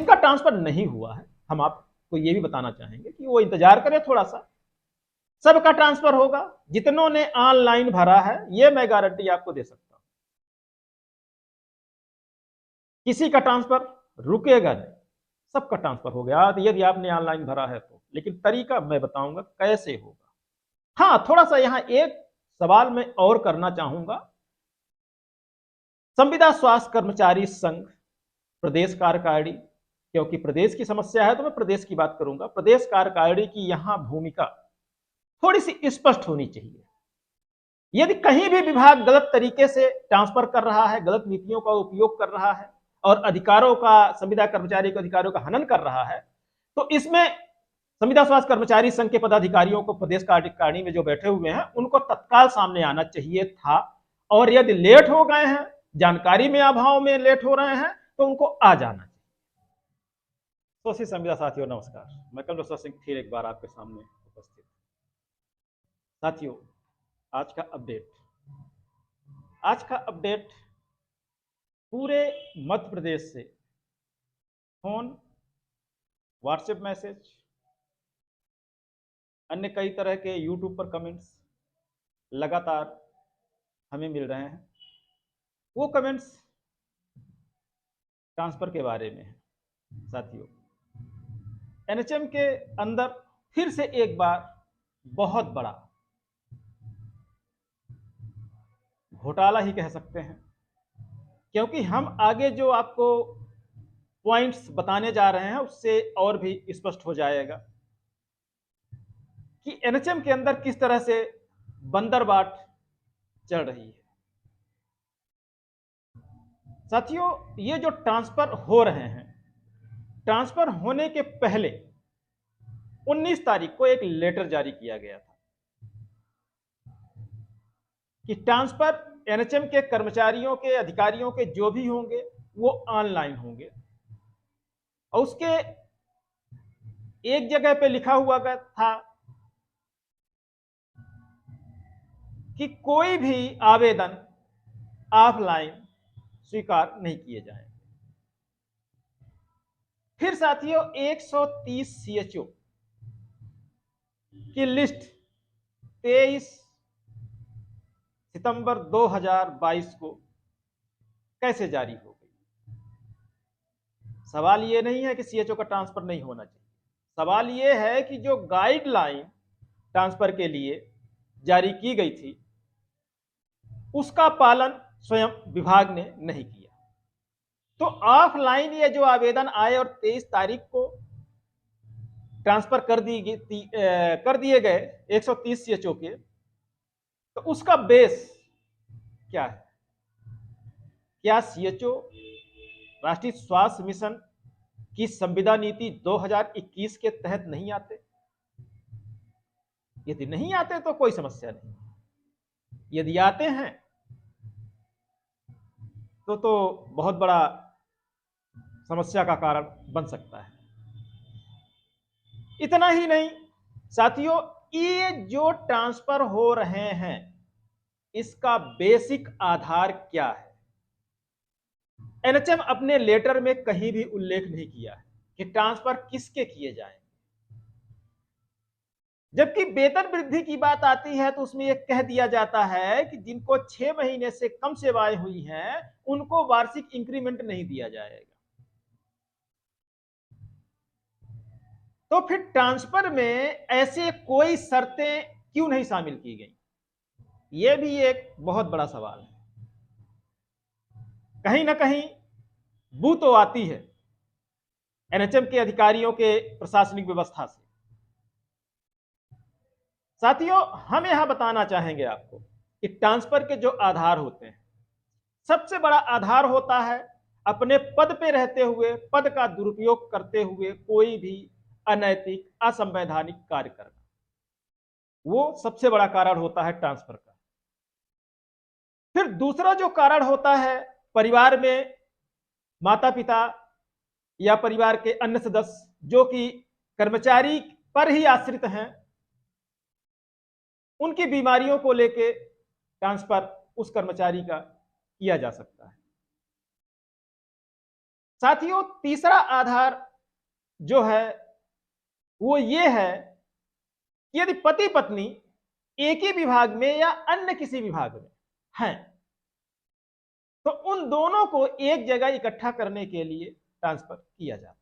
जिनका ट्रांसफर नहीं हुआ है, हम आपको ये भी बताना चाहेंगे कि वो इंतजार करें थोड़ा सा, सबका ट्रांसफर होगा। जितनों ने ऑनलाइन भरा है, ये मैं गारंटी आपको दे सकता हूं, किसी का ट्रांसफर रुकेगा नहीं, सबका ट्रांसफर हो गया यदि आपने ऑनलाइन भरा है तो। लेकिन तरीका मैं बताऊंगा कैसे होगा। हाँ, थोड़ा सा यहां एक सवाल मैं और करना चाहूंगा। संविदा स्वास्थ्य कर्मचारी संघ प्रदेश कार्यकारिणी, क्योंकि प्रदेश की समस्या है तो मैं प्रदेश की बात करूंगा, प्रदेश कार्यकारिणी की यहां भूमिका थोड़ी सी स्पष्ट होनी चाहिए। यदि कहीं भी विभाग गलत तरीके से ट्रांसफर कर रहा है, गलत नीतियों का उपयोग कर रहा है और अधिकारों का, संविदा कर्मचारी के अधिकारों का हनन कर रहा है, तो इसमें संविदा स्वास्थ्य कर्मचारी संघ के पदाधिकारियों को प्रदेश कार्यकारिणी में जो बैठे हुए हैं उनको तत्काल सामने आना चाहिए था। और यदि लेट हो गए हैं, जानकारी में अभाव में लेट हो रहे हैं, तो उनको आ जाना चाहिए। संविदा साथियों नमस्कार, मैं कमलेश्वर सिंह फिर एक बार आपके सामने उपस्थित। साथियों, आज का अपडेट पूरे मध्य प्रदेश से फोन, व्हाट्सएप मैसेज, अन्य कई तरह के यूट्यूब पर कमेंट्स लगातार हमें मिल रहे हैं। वो कमेंट्स ट्रांसफर के बारे में है। साथियों, एनएचएम के अंदर फिर से एक बार बहुत बड़ा घोटाला ही कह सकते हैं, क्योंकि हम आगे जो आपको पॉइंट्स बताने जा रहे हैं उससे और भी स्पष्ट हो जाएगा कि एनएचएम के अंदर किस तरह से बंदरबाट चल रही है। साथियों, ये जो ट्रांसफर हो रहे हैं, ट्रांसफर होने के पहले 19 तारीख को एक लेटर जारी किया गया था कि ट्रांसफर एनएचएम के कर्मचारियों के, अधिकारियों के जो भी होंगे वो ऑनलाइन होंगे। और उसके एक जगह पे लिखा हुआ था कि कोई भी आवेदन ऑफलाइन स्वीकार नहीं किए जाएंगे। फिर साथियों, 130 सीएचओ की लिस्ट 23 सितंबर 2022 को कैसे जारी हो गई। सवाल यह नहीं है कि सीएचओ का ट्रांसफर नहीं होना चाहिए, सवाल यह है कि जो गाइडलाइन ट्रांसफर के लिए जारी की गई थी उसका पालन स्वयं विभाग ने नहीं किया। तो ऑफलाइन ये जो आवेदन आए और 23 तारीख को ट्रांसफर कर दिए गए 130 सीएचओ के, तो उसका बेस क्या है? क्या सीएचओ राष्ट्रीय स्वास्थ्य मिशन की संविदा नीति 2021 के तहत नहीं आते? यदि नहीं आते तो कोई समस्या नहीं, यदि आते हैं तो बहुत बड़ा समस्या का कारण बन सकता है। इतना ही नहीं साथियों, ये जो ट्रांसफर हो रहे हैं इसका बेसिक आधार क्या है? एनएचएम अपने लेटर में कहीं भी उल्लेख नहीं किया है कि ट्रांसफर किसके किए जाएंगे। जबकि वेतन वृद्धि की बात आती है तो उसमें यह कह दिया जाता है कि जिनको 6 महीने से कम सेवाएं हुई हैं उनको वार्षिक इंक्रीमेंट नहीं दिया जाएगा। तो फिर ट्रांसफर में ऐसे कोई शर्तें क्यों नहीं शामिल की गई? यह भी एक बहुत बड़ा सवाल है। कहीं ना कहीं बू तो आती है एनएचएम के अधिकारियों के प्रशासनिक व्यवस्था से। साथियों, हम यहां बताना चाहेंगे आपको कि ट्रांसफर के जो आधार होते हैं, सबसे बड़ा आधार होता है अपने पद पे रहते हुए पद का दुरुपयोग करते हुए कोई भी अनैतिक, असंवैधानिक कार्य करना, वो सबसे बड़ा कारण होता है ट्रांसफर का। फिर दूसरा जो कारण होता है, परिवार में माता पिता या परिवार के अन्य सदस्य जो कि कर्मचारी पर ही आश्रित हैं, उनकी बीमारियों को लेकर ट्रांसफर उस कर्मचारी का किया जा सकता है। साथियों, तीसरा आधार जो है वो ये है कि यदि पति पत्नी एक ही विभाग में या अन्य किसी विभाग में हैं तो उन दोनों को एक जगह इकट्ठा करने के लिए ट्रांसफर किया जाता है।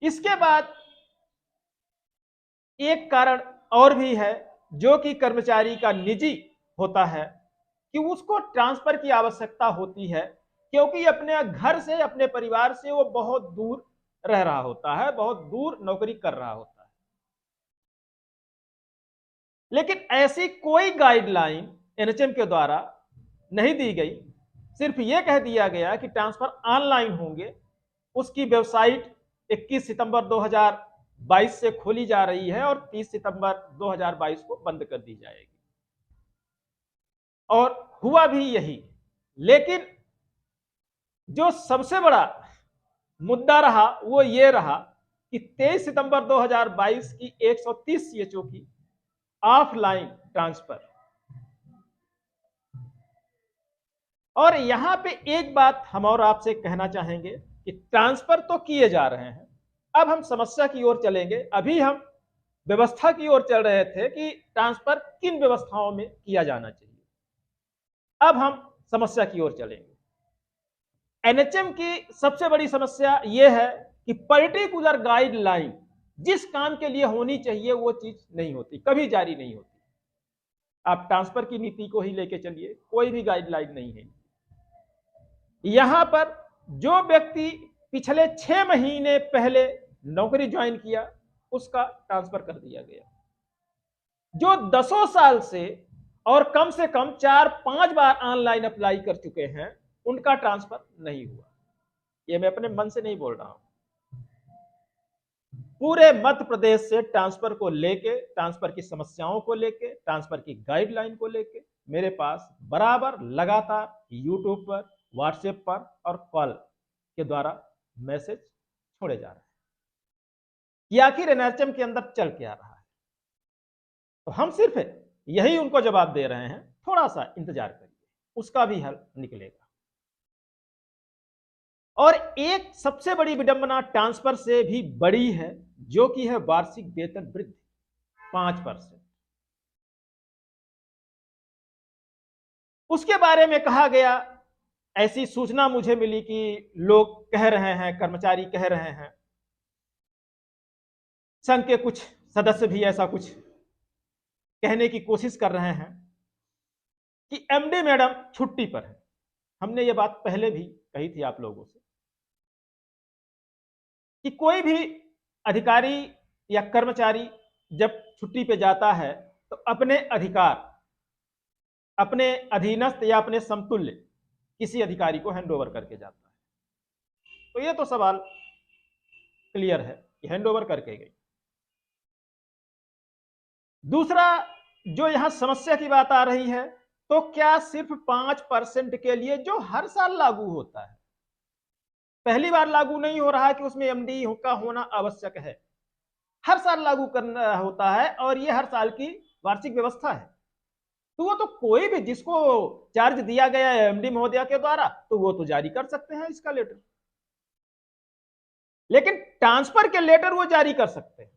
इसके बाद एक कारण और भी है जो कि कर्मचारी का निजी होता है कि उसको ट्रांसफर की आवश्यकता होती है, क्योंकि अपने घर से, अपने परिवार से वो बहुत दूर रह रहा होता है, बहुत दूर नौकरी कर रहा होता है। लेकिन ऐसी कोई गाइडलाइन एनएचएम के द्वारा नहीं दी गई, सिर्फ ये कह दिया गया कि ट्रांसफर ऑनलाइन होंगे। उसकी वेबसाइट 21 सितंबर 2022 से खोली जा रही है और 30 सितंबर 2022 को बंद कर दी जाएगी, और हुआ भी यही। लेकिन जो सबसे बड़ा मुद्दा रहा वो ये रहा कि 23 सितंबर 2022 की 130 सीएचओ की ऑफलाइन ट्रांसफर। और यहां पे एक बात हम और आपसे कहना चाहेंगे कि ट्रांसफर तो किए जा रहे हैं, अब हम समस्या की ओर चलेंगे। अभी हम व्यवस्था की ओर चल रहे थे कि ट्रांसफर किन व्यवस्थाओं में किया जाना चाहिए, अब हम समस्या की ओर चलेंगे। एनएचएम की सबसे बड़ी समस्या यह है कि पर्टिकुलर गाइडलाइन जिस काम के लिए होनी चाहिए वो चीज नहीं होती, कभी जारी नहीं होती। आप ट्रांसफर की नीति को ही लेके चलिए, कोई भी गाइडलाइन नहीं है। यहां पर जो व्यक्ति पिछले 6 महीने पहले नौकरी ज्वाइन किया उसका ट्रांसफर कर दिया गया। जो 10 साल से और कम से कम 4-5 बार ऑनलाइन अप्लाई कर चुके हैं उनका ट्रांसफर नहीं हुआ। ये मैं अपने मन से नहीं बोल रहा हूं, पूरे मध्य प्रदेश से ट्रांसफर को लेके, ट्रांसफर की समस्याओं को लेके, ट्रांसफर की गाइडलाइन को लेके मेरे पास बराबर लगातार यूट्यूब पर, व्हाट्सएप पर और कॉल के द्वारा मैसेज छोड़े जा रहे हैं कि आखिर एनएचएम के अंदर चल क्या रहा है। तो हम सिर्फ यही उनको जवाब दे रहे हैं, थोड़ा सा इंतजार करिए, उसका भी हल निकलेगा। और एक सबसे बड़ी विडंबना ट्रांसफर से भी बड़ी है, जो कि है वार्षिक वेतन वृद्धि 5%। उसके बारे में कहा गया, ऐसी सूचना मुझे मिली कि लोग कह रहे हैं, कर्मचारी कह रहे हैं, संघ के कुछ सदस्य भी ऐसा कुछ कहने की कोशिश कर रहे हैं कि एमडी मैडम छुट्टी पर है। हमने ये बात पहले भी कही थी आप लोगों से कि कोई भी अधिकारी या कर्मचारी जब छुट्टी पे जाता है तो अपने अधिकार, अपने अधीनस्थ या अपने समतुल्य किसी अधिकारी को हैंडओवर करके जाता है। तो ये तो सवाल क्लियर है कि हैंडओवर करके गई। दूसरा जो यहां समस्या की बात आ रही है, तो क्या सिर्फ 5% के लिए जो हर साल लागू होता है, पहली बार लागू नहीं हो रहा है कि उसमें एमडी का होना आवश्यक है, हर साल लागू करना होता है और यह हर साल की वार्षिक व्यवस्था है। तो वो तो कोई भी जिसको चार्ज दिया गया है एमडी महोदया के द्वारा, तो वो तो जारी कर सकते हैं इसका लेटर। लेकिन ट्रांसफर के लेटर वो जारी कर सकते हैं,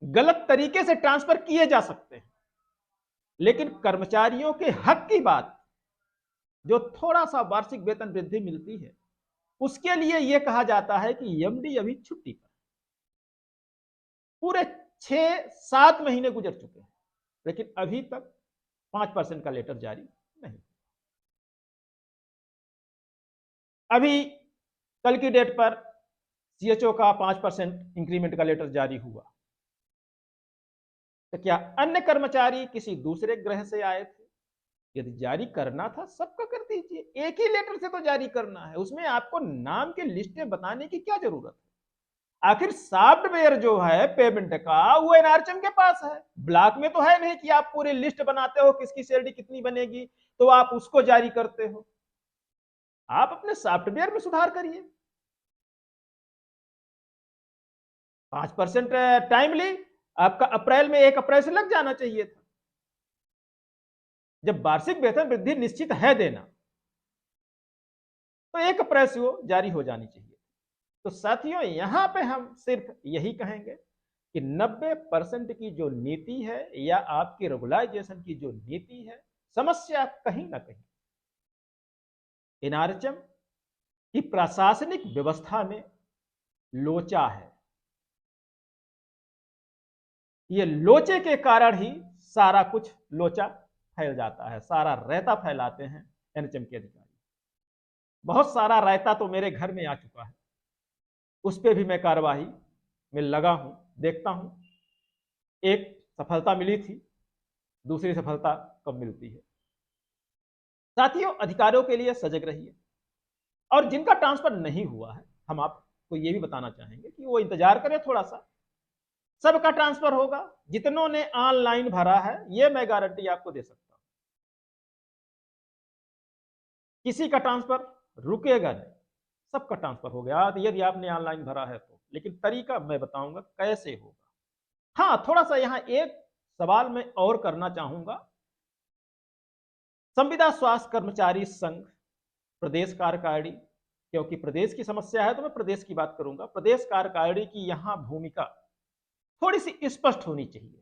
गलत तरीके से ट्रांसफर किए जा सकते हैं, लेकिन कर्मचारियों के हक की बात, जो थोड़ा सा वार्षिक वेतन वृद्धि मिलती है, उसके लिए यह कहा जाता है कि एमडी अभी छुट्टी पर। पूरे 6-7 महीने गुजर चुके हैं, लेकिन अभी तक 5% का लेटर जारी नहीं। अभी कल की डेट पर सीएचओ का 5% इंक्रीमेंट का लेटर जारी हुआ। तो क्या अन्य कर्मचारी किसी दूसरे ग्रह से आए थे? यदि जारी करना था सबका कर दीजिए, एक ही लेटर से तो जारी करना है, उसमें आपको नाम की लिस्टें बताने की क्या जरूरत है? आखिर सॉफ्टवेयर जो है पेमेंट का वो एनआरएचएम के पास है, ब्लॉक में तो है नहीं कि आप पूरी लिस्ट बनाते हो किसकी सैलरी कितनी बनेगी तो आप उसको जारी करते हो। आप अपने सॉफ्टवेयर में सुधार करिए। 5% टाइमली आपका अप्रैल में 1 अप्रैल से लग जाना चाहिए था। जब वार्षिक वेतन वृद्धि निश्चित है देना, तो 1 अप्रैल से वो जारी हो जानी चाहिए। तो साथियों, यहां पे हम सिर्फ यही कहेंगे कि 90% की जो नीति है या आपकी रेगुलाइजेशन की जो नीति है, समस्या कहीं ना कहीं एनआरएचएम की प्रशासनिक व्यवस्था में लोचा है। ये लोचे के कारण ही सारा कुछ लोचा फैल जाता है, सारा रायता फैलाते हैं एनएचएम के अधिकारी। बहुत सारा रायता तो मेरे घर में आ चुका है, उस पर भी मैं कार्यवाही में लगा हूं, देखता हूं एक सफलता मिली थी, दूसरी सफलता कब मिलती है। साथियों, अधिकारियों के लिए सजग रहिए, और जिनका ट्रांसफर नहीं हुआ है, हम आपको ये भी बताना चाहेंगे कि वो इंतजार करें थोड़ा सा, सबका ट्रांसफर होगा। जितनों ने ऑनलाइन भरा है, ये मैं गारंटी आपको दे सकता हूं, किसी का ट्रांसफर रुकेगा नहीं, सबका ट्रांसफर हो गया यदि आपने ऑनलाइन भरा है तो। लेकिन तरीका मैं बताऊंगा कैसे होगा। हाँ, थोड़ा सा यहां एक सवाल मैं और करना चाहूंगा। संविदा स्वास्थ्य कर्मचारी संघ प्रदेश कार्यकारिणी, क्योंकि प्रदेश की समस्या है तो मैं प्रदेश की बात करूंगा, प्रदेश कार्यकारिणी की यहां भूमिका थोड़ी सी स्पष्ट होनी चाहिए।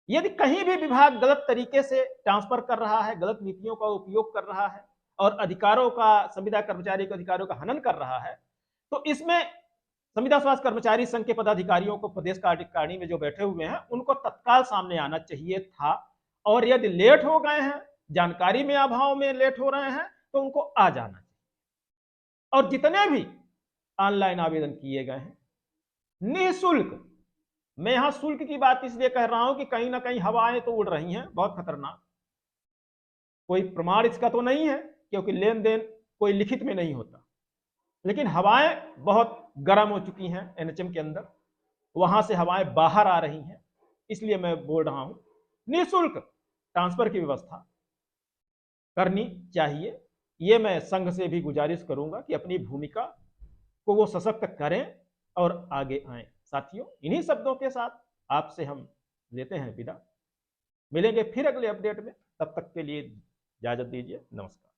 यदि कहीं भी विभाग गलत तरीके से ट्रांसफर कर रहा है, गलत नीतियों का उपयोग कर रहा है और अधिकारों का, संविदा कर्मचारी के अधिकारों का हनन कर रहा है, तो इसमें संविदा स्वास्थ्य कर्मचारी संघ के पदाधिकारियों को प्रदेश कार्यकारिणी में जो बैठे हुए हैं, उनको तत्काल सामने आना चाहिए था। और यदि लेट हो गए हैं, जानकारी में अभाव में लेट हो रहे हैं, तो उनको आ जाना चाहिए। और जितने भी ऑनलाइन आवेदन किए गए हैं निःशुल्क, मैं यहां शुल्क की बात इसलिए कह रहा हूं कि कहीं ना कहीं हवाएं तो उड़ रही हैं बहुत खतरनाक, कोई प्रमाण इसका तो नहीं है क्योंकि लेन देन कोई लिखित में नहीं होता, लेकिन हवाएं बहुत गर्म हो चुकी हैं एनएचएम के अंदर, वहां से हवाएं बाहर आ रही हैं, इसलिए मैं बोल रहा हूं निःशुल्क ट्रांसफर की व्यवस्था करनी चाहिए। ये मैं संघ से भी गुजारिश करूंगा कि अपनी भूमिका को वो सशक्त करें और आगे आए। साथियों, इन्हीं शब्दों के साथ आपसे हम लेते हैं विदा, मिलेंगे फिर अगले अपडेट में, तब तक के लिए इजाजत दीजिए, नमस्कार।